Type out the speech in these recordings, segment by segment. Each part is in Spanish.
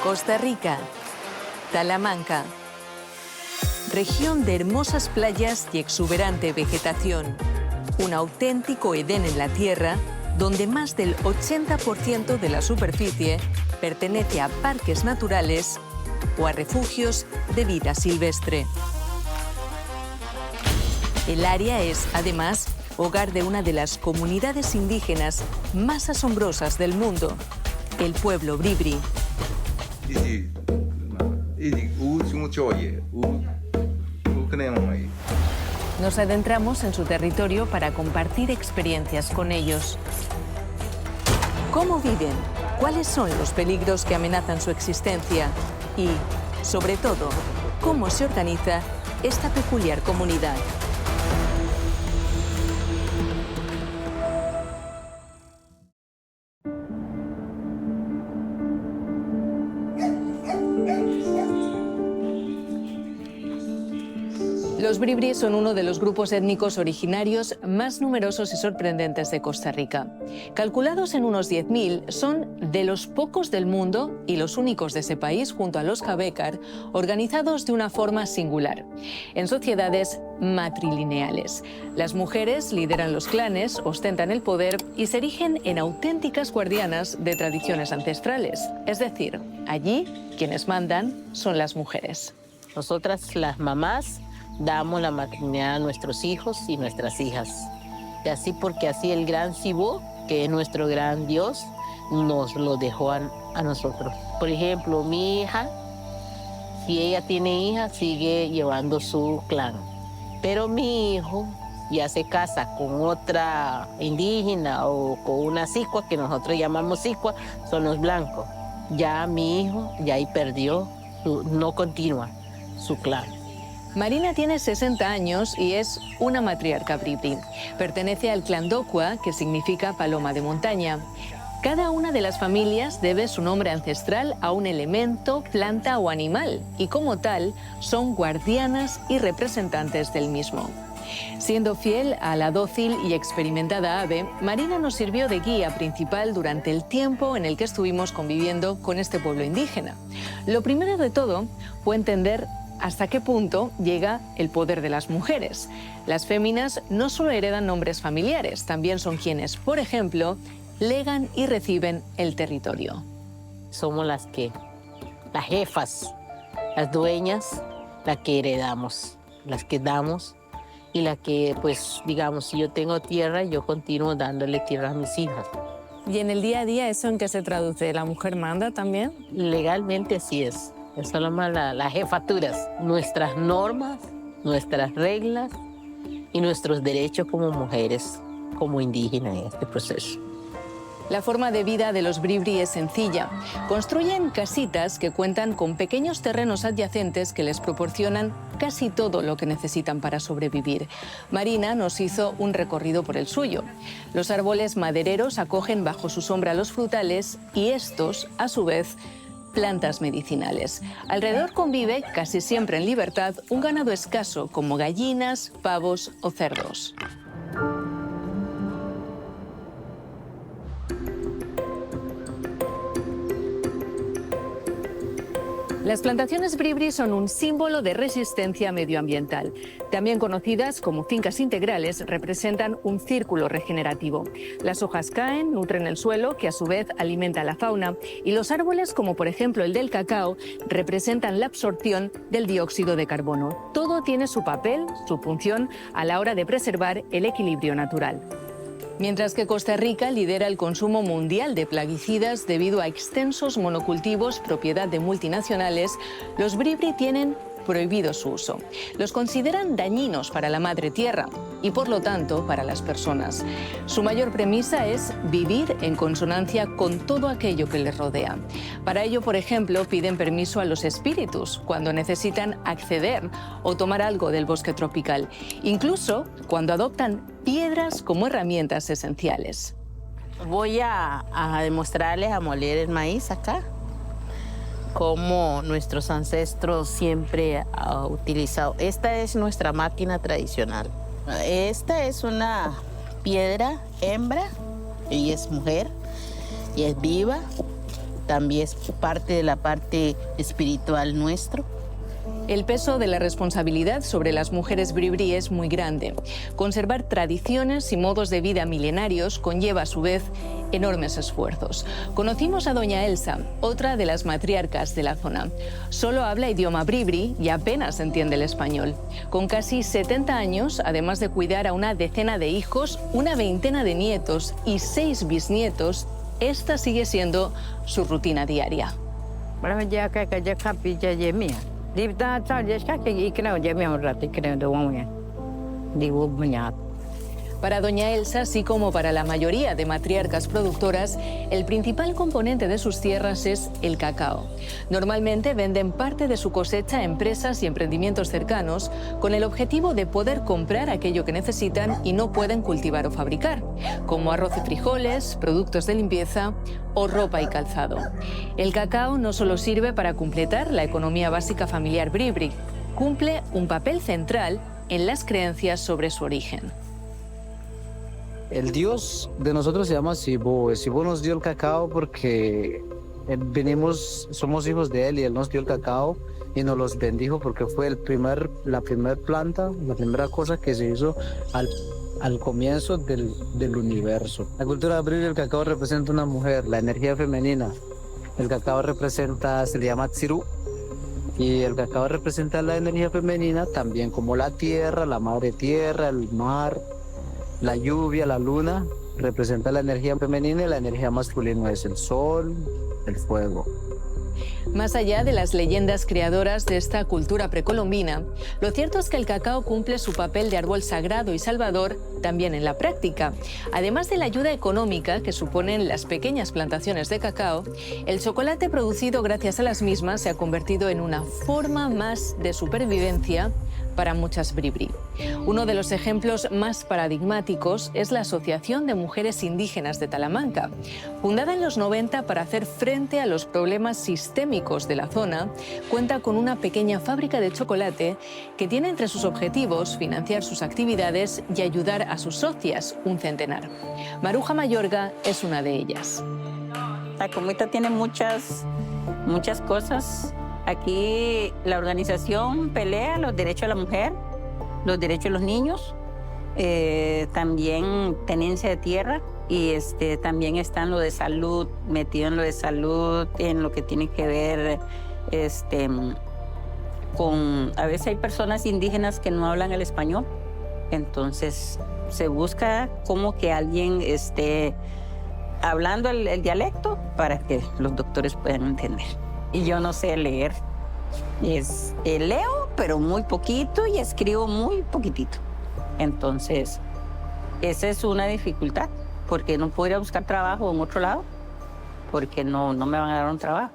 Costa Rica, Talamanca. Región de hermosas playas y exuberante vegetación. Un auténtico Edén en la tierra, donde más del 80% de la superficie pertenece a parques naturales o a refugios de vida silvestre. El área es, además, hogar de una de las comunidades indígenas más asombrosas del mundo, el pueblo bribri. Nos adentramos en su territorio para compartir experiencias con ellos. ¿Cómo viven? ¿Cuáles son los peligros que amenazan su existencia? Y, sobre todo, ¿cómo se organiza esta peculiar comunidad? Los bribri son uno de los grupos étnicos originarios más numerosos y sorprendentes de Costa Rica. Calculados en unos 10.000, son de los pocos del mundo y los únicos de ese país, junto a los Cabécar, organizados de una forma singular, en sociedades matrilineales. Las mujeres lideran los clanes, ostentan el poder y se erigen en auténticas guardianas de tradiciones ancestrales. Es decir, allí quienes mandan son las mujeres. Nosotras, las mamás, damos la maternidad a nuestros hijos y nuestras hijas. Y así porque así el gran Cibó, que es nuestro gran Dios, nos lo dejó a nosotros. Por ejemplo, mi hija, si ella tiene hija, sigue llevando su clan. Pero mi hijo ya se casa con otra indígena o con una sicua, que nosotros llamamos sicua, son los blancos. Ya mi hijo, ya ahí perdió, no continúa su clan. Marina tiene 60 años y es una matriarca bribri. Pertenece al clan Docua, que significa paloma de montaña. Cada una de las familias debe su nombre ancestral a un elemento, planta o animal, y como tal, son guardianas y representantes del mismo. Siendo fiel a la dócil y experimentada ave, Marina nos sirvió de guía principal durante el tiempo en el que estuvimos conviviendo con este pueblo indígena. Lo primero de todo fue entender hasta qué punto llega el poder de las mujeres. Las féminas no solo heredan nombres familiares, también son quienes, por ejemplo, legan y reciben el territorio. Somos las jefas, las dueñas, las que heredamos, las que damos y las que, pues, digamos, si yo tengo tierra, yo continúo dándole tierra a mis hijas. ¿Y en el día a día eso en qué se traduce? ¿La mujer manda también? Legalmente así es. Eso es las jefaturas, nuestras normas, nuestras reglas y nuestros derechos como mujeres, como indígenas en este proceso. La forma de vida de los bribri es sencilla. Construyen casitas que cuentan con pequeños terrenos adyacentes que les proporcionan casi todo lo que necesitan para sobrevivir. Marina nos hizo un recorrido por el suyo. Los árboles madereros acogen bajo su sombra los frutales y estos, a su vez, plantas medicinales. Alrededor convive, casi siempre en libertad, un ganado escaso como gallinas, pavos o cerdos. Las plantaciones bribri son un símbolo de resistencia medioambiental. También conocidas como fincas integrales, representan un círculo regenerativo. Las hojas caen, nutren el suelo, que a su vez alimenta la fauna, y los árboles, como por ejemplo el del cacao, representan la absorción del dióxido de carbono. Todo tiene su papel, su función, a la hora de preservar el equilibrio natural. Mientras que Costa Rica lidera el consumo mundial de plaguicidas debido a extensos monocultivos propiedad de multinacionales, los bribri tienen prohibido su uso. Los consideran dañinos para la madre tierra y, por lo tanto, para las personas. Su mayor premisa es vivir en consonancia con todo aquello que les rodea. Para ello, por ejemplo, piden permiso a los espíritus cuando necesitan acceder o tomar algo del bosque tropical, incluso cuando adoptan piedras como herramientas esenciales. Voy a demostrarles a moler el maíz acá, como nuestros ancestros siempre han utilizado. Esta es nuestra máquina tradicional. Esta es una piedra hembra, ella es mujer y es viva. también es parte de la parte espiritual nuestro. El peso de la responsabilidad sobre las mujeres bribri es muy grande. Conservar tradiciones y modos de vida milenarios conlleva a su vez enormes esfuerzos. Conocimos a doña Elsa, otra de las matriarcas de la zona. Solo habla idioma bribri y apenas entiende el español. Con casi 70 años, además de cuidar a una decena de hijos, una veintena de nietos y 6 bisnietos, esta sigue siendo su rutina diaria. Para doña Elsa, así como para la mayoría de matriarcas productoras, el principal componente de sus tierras es el cacao. Normalmente venden parte de su cosecha a empresas y emprendimientos cercanos con el objetivo de poder comprar aquello que necesitan y no pueden cultivar o fabricar, como arroz y frijoles, productos de limpieza o ropa y calzado. El cacao no solo sirve para completar la economía básica familiar bribri, cumple un papel central en las creencias sobre su origen. El Dios de nosotros se llama Sibo. Sibo nos dio el cacao porque somos hijos de él y él nos dio el cacao y nos los bendijo porque fue la primera planta, la primera cosa que se hizo al comienzo del universo. La cultura bribri, el cacao representa una mujer, la energía femenina. El cacao se le llama tsiru, y el cacao representa la energía femenina también, como la tierra, la madre tierra, el mar, la lluvia, la luna. Representa la energía femenina y la energía masculina es el sol, el fuego. Más allá de las leyendas creadoras de esta cultura precolombina, lo cierto es que el cacao cumple su papel de árbol sagrado y salvador también en la práctica. Además de la ayuda económica que suponen las pequeñas plantaciones de cacao, el chocolate producido gracias a las mismas se ha convertido en una forma más de supervivencia para muchas bribri. Uno de los ejemplos más paradigmáticos es la Asociación de Mujeres Indígenas de Talamanca. Fundada en los 90 para hacer frente a los problemas sistémicos de la zona, cuenta con una pequeña fábrica de chocolate que tiene entre sus objetivos financiar sus actividades y ayudar a sus socias, un centenar. Maruja Mayorga es una de ellas. La comita tiene muchas cosas. Aquí la organización pelea los derechos de la mujer, los derechos de los niños, también tenencia de tierra y también está en lo de salud, metido en lo de salud, en lo que tiene que ver con... A veces hay personas indígenas que no hablan el español, entonces se busca como que alguien esté hablando el dialecto para que los doctores puedan entender. Y yo no sé leer. Leo, pero muy poquito y escribo muy poquitito. Entonces, esa es una dificultad, porque no puedo ir a buscar trabajo en otro lado, porque no me van a dar un trabajo.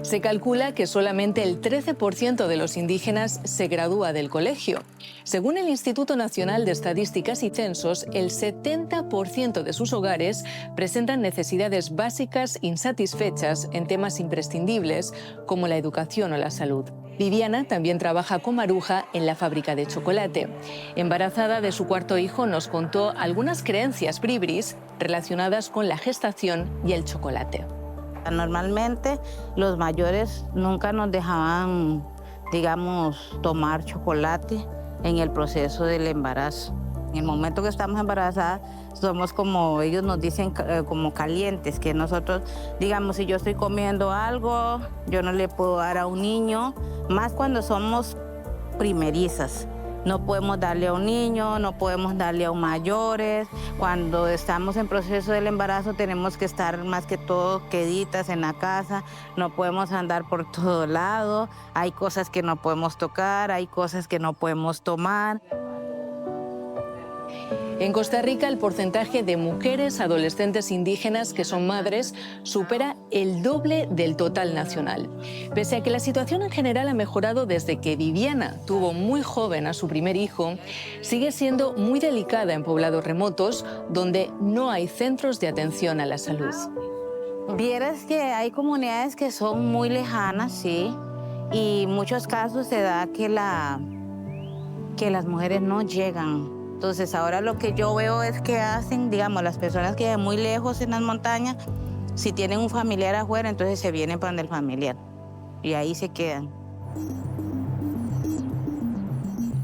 Se calcula que solamente el 13% de los indígenas se gradúa del colegio. Según el Instituto Nacional de Estadísticas y Censos, el 70% de sus hogares presentan necesidades básicas insatisfechas en temas imprescindibles como la educación o la salud. Viviana también trabaja con Maruja en la fábrica de chocolate. Embarazada de su cuarto hijo, nos contó algunas creencias bribris relacionadas con la gestación y el chocolate. Normalmente los mayores nunca nos dejaban, digamos, tomar chocolate en el proceso del embarazo. En el momento que estamos embarazadas, somos como ellos nos dicen, como calientes, que nosotros, digamos, si yo estoy comiendo algo, yo no le puedo dar a un niño, más cuando somos primerizas. No podemos darle a un niño, no podemos darle a un mayores. Cuando estamos en proceso del embarazo tenemos que estar más que todo queditas en la casa, no podemos andar por todo lado, hay cosas que no podemos tocar, hay cosas que no podemos tomar. En Costa Rica, el porcentaje de mujeres adolescentes indígenas que son madres supera el doble del total nacional. Pese a que la situación en general ha mejorado desde que Viviana tuvo muy joven a su primer hijo, sigue siendo muy delicada en poblados remotos donde no hay centros de atención a la salud. Vieras que hay comunidades que son muy lejanas, sí, y en muchos casos se da que las mujeres no llegan. Entonces ahora lo que yo veo es que hacen, digamos, las personas que viven muy lejos en las montañas, Si tienen un familiar afuera, entonces se vienen para donde el familiar y ahí se quedan.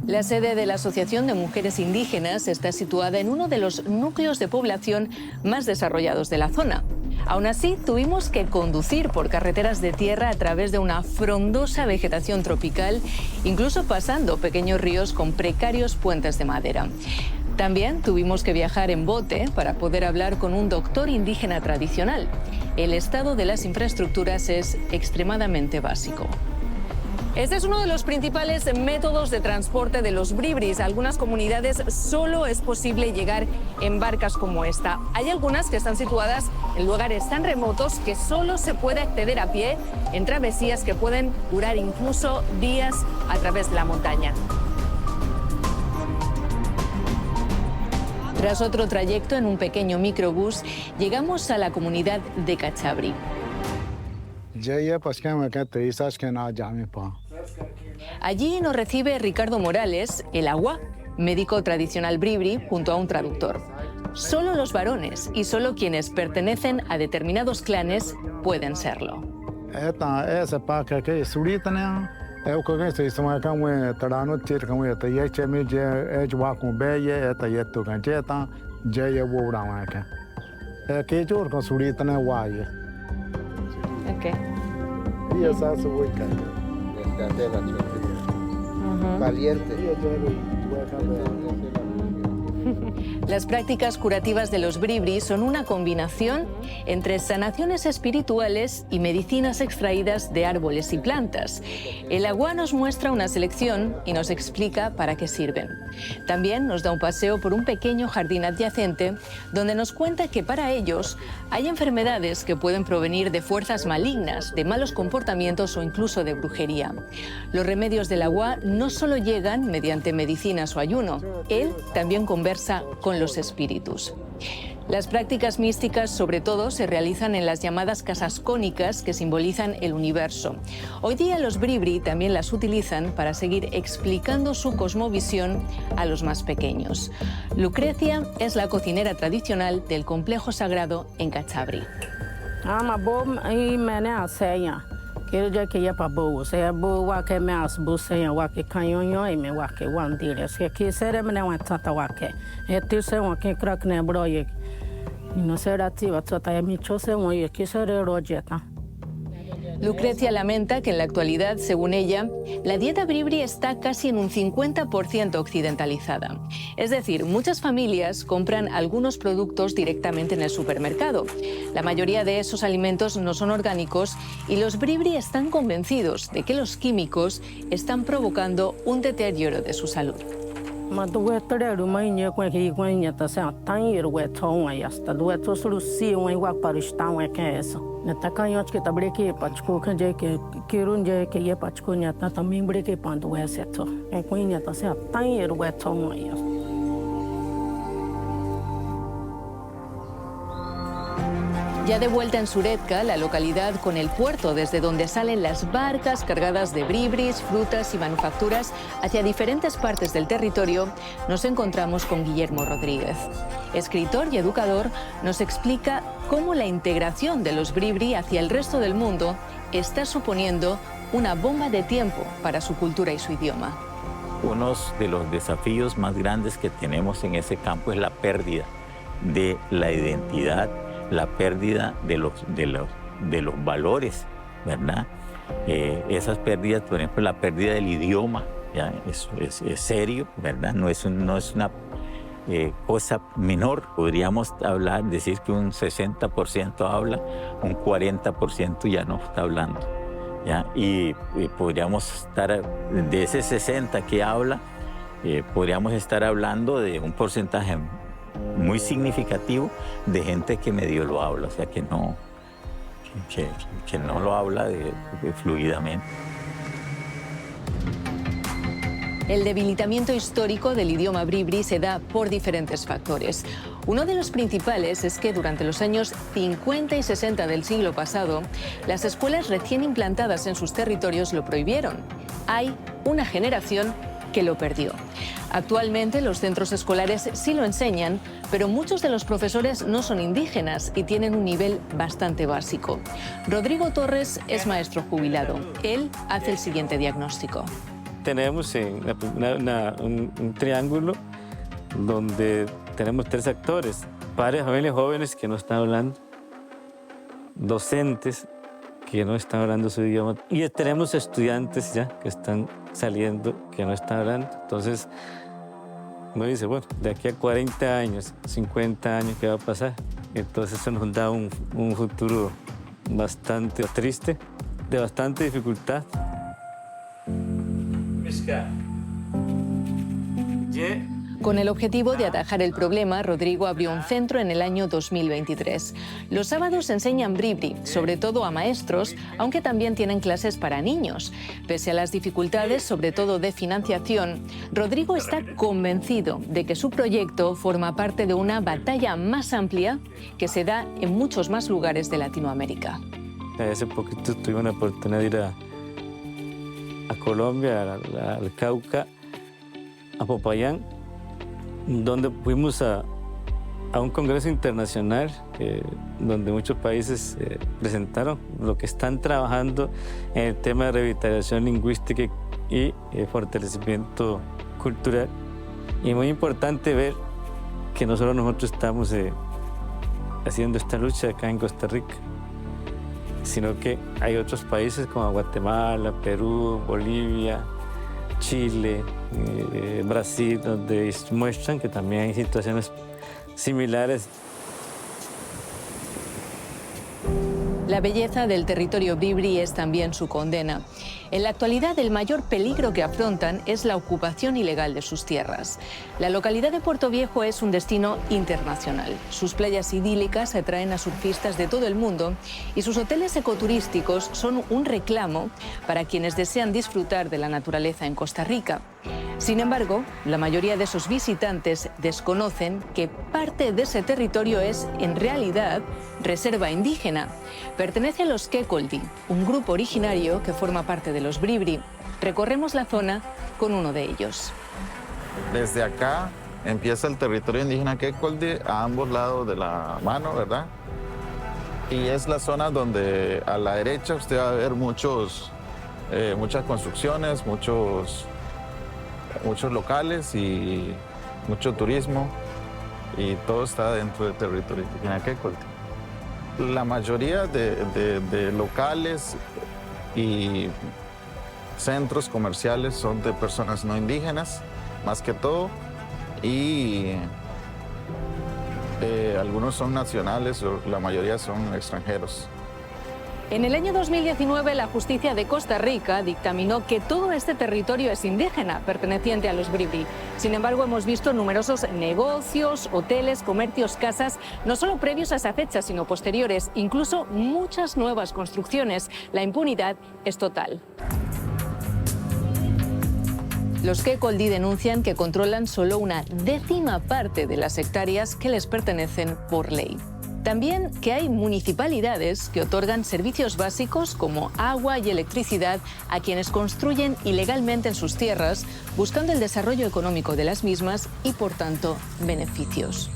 La sede de la Asociación de Mujeres Indígenas está situada en uno de los núcleos de población más desarrollados de la zona. Aún así, tuvimos que conducir por carreteras de tierra a través de una frondosa vegetación tropical, incluso pasando pequeños ríos con precarios puentes de madera. También tuvimos que viajar en bote para poder hablar con un doctor indígena tradicional. El estado de las infraestructuras es extremadamente básico. Este es uno de los principales métodos de transporte de los bribris. A algunas comunidades solo es posible llegar en barcas como esta. Hay algunas que están situadas en lugares tan remotos que solo se puede acceder a pie en travesías que pueden durar incluso días a través de la montaña. Tras otro trayecto en un pequeño microbús, llegamos a la comunidad de Cachabrí. Allí nos recibe Ricardo Morales, el Agua, médico tradicional bribri, junto a un traductor. Solo los varones y solo quienes pertenecen a determinados clanes pueden serlo. Okay. Valiente. Las prácticas curativas de los bribris son una combinación entre sanaciones espirituales y medicinas extraídas de árboles y plantas. El Agua nos muestra una selección y nos explica para qué sirven. También nos da un paseo por un pequeño jardín adyacente donde nos cuenta que para ellos hay enfermedades que pueden provenir de fuerzas malignas, de malos comportamientos o incluso de brujería. Los remedios del Agua no solo llegan mediante medicinas o ayuno, él también conversa con los espíritus. Las prácticas místicas, sobre todo, se realizan en las llamadas casas cónicas que simbolizan el universo. Hoy día los bribri también las utilizan para seguir explicando su cosmovisión a los más pequeños. Lucrecia es la cocinera tradicional del complejo sagrado en Cachabrí. Quiero ya que ya para bo, sea bo wa que me as bo sea wa que canyon y me wa que one dire, se que será me na tata wa que. Se wa que crack ne broye. Y no será tiva tata ya mi chose wa y que será rojeta. Lucrecia lamenta que en la actualidad, según ella, la dieta bribri está casi en un 50% occidentalizada. Es decir, muchas familias compran algunos productos directamente en el supermercado. La mayoría de esos alimentos no son orgánicos y los bribri están convencidos de que los químicos están provocando un deterioro de su salud. Ya de vuelta en Suretka, la localidad con el puerto desde donde salen las barcas cargadas de bribris, frutas y manufacturas hacia diferentes partes del territorio, nos encontramos con Guillermo Rodríguez. Escritor y educador, nos explica cómo la integración de los bribri hacia el resto del mundo está suponiendo una bomba de tiempo para su cultura y su idioma. Uno de los desafíos más grandes que tenemos en ese campo es la pérdida de la identidad, la pérdida de los valores, ¿verdad? Esas pérdidas, por ejemplo, la pérdida del idioma, ¿ya? Es serio, ¿verdad? No es una cosa menor. Podríamos decir que un 60% habla, un 40% ya no está hablando, ¿ya? Y podríamos estar, de ese 60% que habla, podríamos estar hablando de un porcentaje muy significativo de gente que medio lo habla, o sea, que no lo habla fluidamente. El debilitamiento histórico del idioma bribri se da por diferentes factores. Uno de los principales es que durante los años 50 y 60 del siglo pasado, las escuelas recién implantadas en sus territorios lo prohibieron. Hay una generación que lo perdió. Actualmente los centros escolares sí lo enseñan, pero muchos de los profesores no son indígenas y tienen un nivel bastante básico. Rodrigo Torres es maestro jubilado. Él hace el siguiente diagnóstico. Tenemos un triángulo donde tenemos 3 actores, padres, familias jóvenes que no están hablando, docentes que no están hablando su idioma y tenemos estudiantes ya que están saliendo que no están hablando. Entonces uno dice, bueno, de aquí a 40 años, 50 años, ¿qué va a pasar? Entonces eso nos da un futuro bastante triste, de bastante dificultad. Con el objetivo de atajar el problema, Rodrigo abrió un centro en el año 2023. Los sábados enseñan bribri, sobre todo a maestros, aunque también tienen clases para niños. Pese a las dificultades, sobre todo de financiación, Rodrigo está convencido de que su proyecto forma parte de una batalla más amplia que se da en muchos más lugares de Latinoamérica. Hace poquito tuve una oportunidad de ir a Colombia, al Cauca, a Popayán, donde fuimos a un congreso internacional donde muchos países presentaron lo que están trabajando en el tema de revitalización lingüística y fortalecimiento cultural. Y es muy importante ver que no solo nosotros estamos haciendo esta lucha acá en Costa Rica, sino que hay otros países como Guatemala, Perú, Bolivia, Chile, Brasil, donde muestran que también hay situaciones similares. La belleza del territorio bribri es también su condena. En la actualidad, el mayor peligro que afrontan es la ocupación ilegal de sus tierras. La localidad de Puerto Viejo es un destino internacional. Sus playas idílicas atraen a surfistas de todo el mundo y sus hoteles ecoturísticos son un reclamo para quienes desean disfrutar de la naturaleza en Costa Rica. Sin embargo, la mayoría de sus visitantes desconocen que parte de ese territorio es, en realidad, reserva indígena. Pertenece a los Kekoldi, un grupo originario que forma parte de los bribri. Recorremos la zona con uno de ellos. Desde acá empieza el territorio indígena Kekoldi a ambos lados de la mano, ¿verdad? Y es la zona donde a la derecha usted va a ver muchas construcciones, muchos locales y mucho turismo, y todo está dentro del territorio indígena Kekoldi. La mayoría de locales y centros comerciales son de personas no indígenas, más que todo, y algunos son nacionales, la mayoría son extranjeros. En el año 2019, la justicia de Costa Rica dictaminó que todo este territorio es indígena, perteneciente a los bribri. Sin embargo, hemos visto numerosos negocios, hoteles, comercios, casas, no solo previos a esa fecha, sino posteriores, incluso muchas nuevas construcciones. La impunidad es total. Los Kekoldi denuncian que controlan solo una décima parte de las hectáreas que les pertenecen por ley. También que hay municipalidades que otorgan servicios básicos como agua y electricidad a quienes construyen ilegalmente en sus tierras, buscando el desarrollo económico de las mismas y, por tanto, beneficios.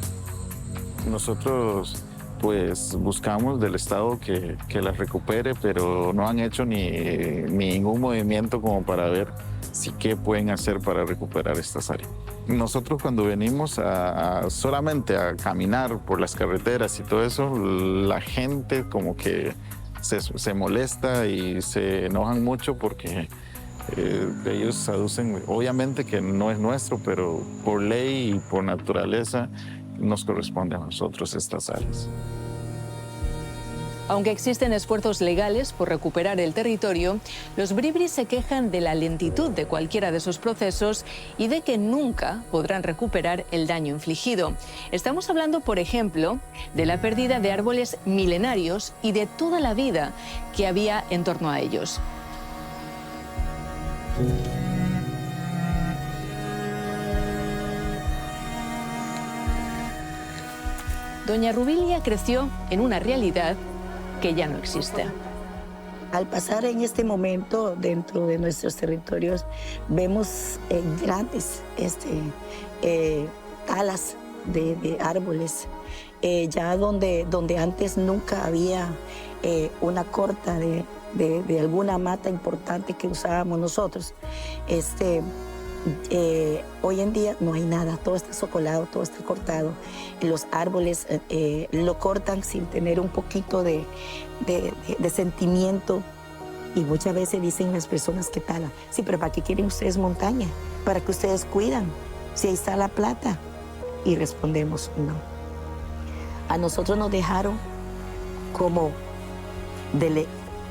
Nosotros pues buscamos del Estado que las recupere, pero no han hecho ni ningún movimiento como para ver qué pueden hacer para recuperar estas áreas. Nosotros cuando venimos solamente a caminar por las carreteras y todo eso, la gente como que se molesta y se enojan mucho porque ellos aducen, obviamente que no es nuestro, pero por ley y por naturaleza nos corresponde a nosotros estas áreas. Aunque existen esfuerzos legales por recuperar el territorio, los bribri se quejan de la lentitud de cualquiera de esos procesos y de que nunca podrán recuperar el daño infligido. Estamos hablando, por ejemplo, de la pérdida de árboles milenarios y de toda la vida que había en torno a ellos. Doña Rubilia creció en una realidad que ya no existe. Al pasar en este momento dentro de nuestros territorios, vemos grandes talas de árboles, ya donde antes nunca había una corta de alguna mata importante que usábamos nosotros. Hoy en día no hay nada, todo está socolado, todo está cortado. Los árboles lo cortan sin tener un poquito de sentimiento. Y muchas veces dicen las personas que talan, sí, pero ¿para qué quieren ustedes montaña? ¿Para qué ustedes cuidan? Si ahí está la plata. Y respondemos, no. A nosotros nos dejaron como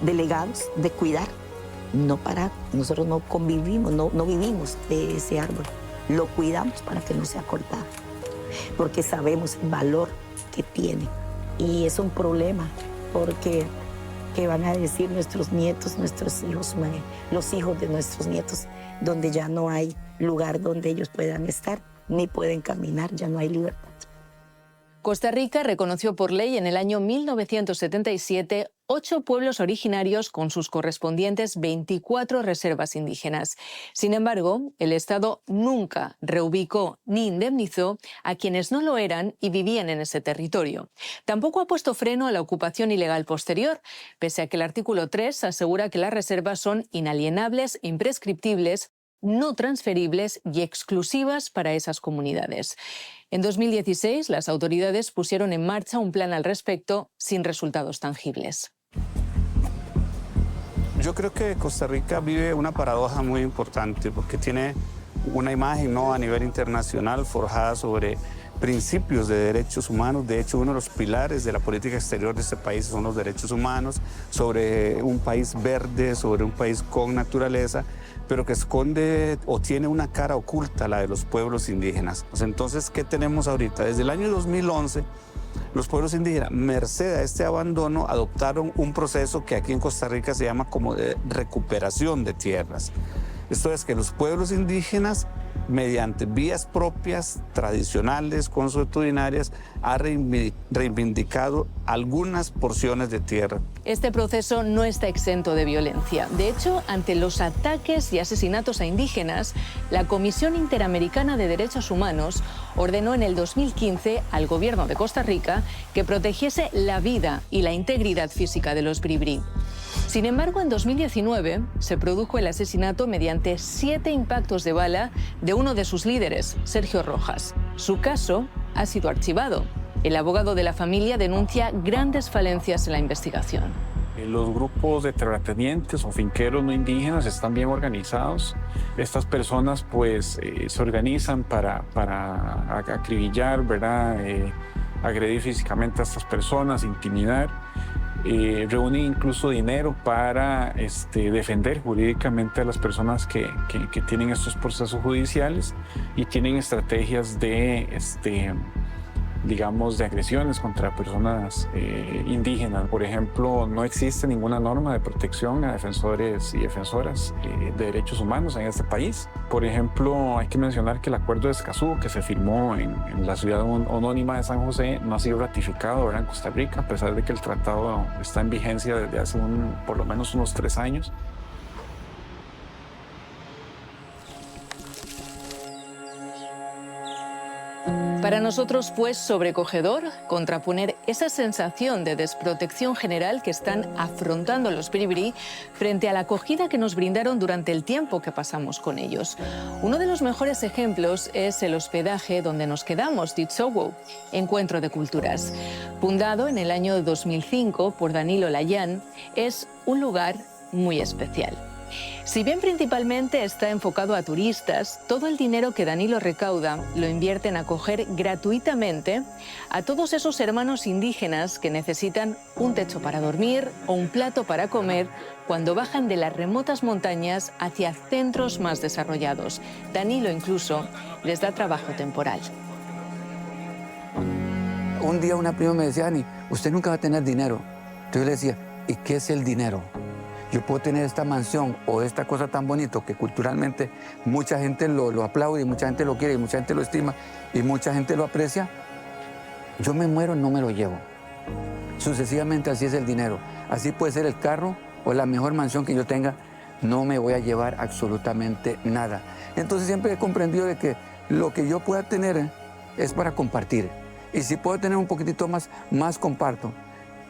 delegados de cuidar. No para, nosotros no convivimos, no vivimos de ese árbol. Lo cuidamos para que no sea cortado, porque sabemos el valor que tiene. Y es un problema, porque ¿qué van a decir nuestros nietos, nuestros hijos, los hijos de nuestros nietos, donde ya no hay lugar donde ellos puedan estar, ni pueden caminar, ya no hay libertad? Costa Rica reconoció por ley en el año 1977 8 pueblos originarios con sus correspondientes 24 reservas indígenas. Sin embargo, el Estado nunca reubicó ni indemnizó a quienes no lo eran y vivían en ese territorio. Tampoco ha puesto freno a la ocupación ilegal posterior, pese a que el artículo 3 asegura que las reservas son inalienables, imprescriptibles, no transferibles y exclusivas para esas comunidades. En 2016, las autoridades pusieron en marcha un plan al respecto sin resultados tangibles. Yo creo que Costa Rica vive una paradoja muy importante porque tiene una imagen, ¿no?, a nivel internacional forjada sobre principios de derechos humanos. De hecho, uno de los pilares de la política exterior de este país son los derechos humanos, sobre un país verde, sobre un país con naturaleza, pero que esconde o tiene una cara oculta, la de los pueblos indígenas. Entonces, ¿qué tenemos ahorita? Desde el año 2011, los pueblos indígenas, merced a este abandono, adoptaron un proceso que aquí en Costa Rica se llama como de recuperación de tierras. Esto es que los pueblos indígenas, mediante vías propias, tradicionales, consuetudinarias, ha reivindicado algunas porciones de tierra. Este proceso no está exento de violencia. De hecho, ante los ataques y asesinatos a indígenas, la Comisión Interamericana de Derechos Humanos ordenó en el 2015 al gobierno de Costa Rica que protegiese la vida y la integridad física de los bribri. Sin embargo, en 2019 se produjo el asesinato mediante 7 impactos de bala de uno de sus líderes, Sergio Rojas. Su caso ha sido archivado. El abogado de la familia denuncia grandes falencias en la investigación. Los grupos de terratenientes o finqueros no indígenas están bien organizados. Estas personas pues se organizan para acribillar, ¿verdad? Agredir físicamente a estas personas, intimidar. Reúnen incluso dinero para defender jurídicamente a las personas que tienen estos procesos judiciales y tienen estrategias de, digamos, de agresiones contra personas indígenas. Por ejemplo, no existe ninguna norma de protección a defensores y defensoras de derechos humanos en este país. Por ejemplo, hay que mencionar que el Acuerdo de Escazú, que se firmó en la ciudad anónima de San José, no ha sido ratificado, ¿verdad?, en Costa Rica, a pesar de que el tratado está en vigencia desde hace por lo menos unos 3 años. Para nosotros fue sobrecogedor contraponer esa sensación de desprotección general que están afrontando los bribri frente a la acogida que nos brindaron durante el tiempo que pasamos con ellos. Uno de los mejores ejemplos es el hospedaje donde nos quedamos, Ditsowo, Encuentro de Culturas. Fundado en el año 2005 por Danilo Layán, es un lugar muy especial. Si bien principalmente está enfocado a turistas, todo el dinero que Danilo recauda lo invierte en acoger gratuitamente a todos esos hermanos indígenas que necesitan un techo para dormir o un plato para comer cuando bajan de las remotas montañas hacia centros más desarrollados. Danilo incluso les da trabajo temporal. Un día una prima me decía, Ani, usted nunca va a tener dinero. Entonces yo le decía, ¿y qué es el dinero? Yo puedo tener esta mansión o esta cosa tan bonito que culturalmente mucha gente lo aplaude y mucha gente lo quiere y mucha gente lo estima y mucha gente lo aprecia. Yo me muero y no me lo llevo. Sucesivamente así es el dinero. Así puede ser el carro o la mejor mansión que yo tenga, no me voy a llevar absolutamente nada. Entonces siempre he comprendido de que lo que yo pueda tener es para compartir. Y si puedo tener un poquitito más comparto.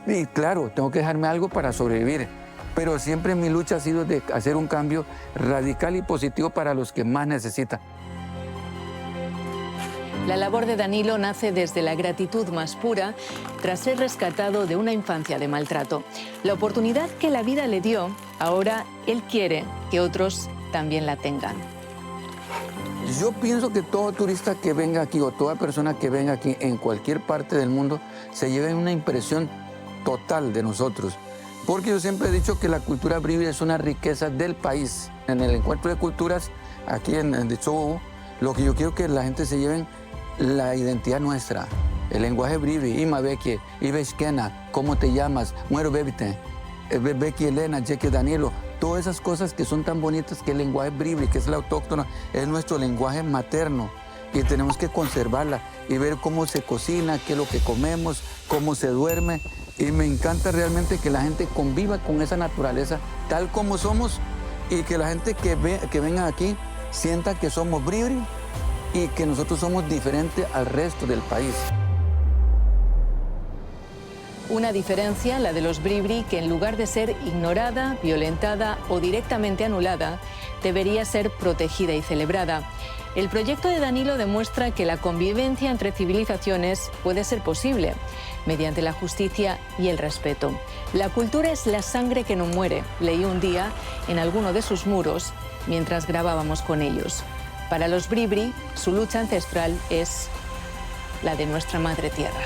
Y claro, tengo que dejarme algo para sobrevivir. Pero siempre mi lucha ha sido de hacer un cambio radical y positivo para los que más necesitan. La labor de Danilo nace desde la gratitud más pura tras ser rescatado de una infancia de maltrato. La oportunidad que la vida le dio, ahora él quiere que otros también la tengan. Yo pienso que todo turista que venga aquí o toda persona que venga aquí en cualquier parte del mundo se lleve una impresión total de nosotros. Porque yo siempre he dicho que la cultura bribri es una riqueza del país. En el encuentro de culturas, aquí en Chobo, lo que yo quiero que la gente se lleven la identidad nuestra, el lenguaje bribri, Imabeque, Ibeshkena, cómo te llamas, muero bebite, Becky Elena, Jeque Danilo, todas esas cosas que son tan bonitas que el lenguaje bribri, que es el autóctono, es nuestro lenguaje materno y tenemos que conservarla y ver cómo se cocina, qué es lo que comemos, cómo se duerme. Y me encanta realmente que la gente conviva con esa naturaleza tal como somos y que la gente que venga aquí sienta que somos bribri y que nosotros somos diferentes al resto del país. Una diferencia, la de los bribri, que en lugar de ser ignorada, violentada o directamente anulada, debería ser protegida y celebrada. El proyecto de Danilo demuestra que la convivencia entre civilizaciones puede ser posible mediante la justicia y el respeto. La cultura es la sangre que no muere, leí un día en alguno de sus muros mientras grabábamos con ellos. Para los bribri, su lucha ancestral es la de nuestra madre tierra.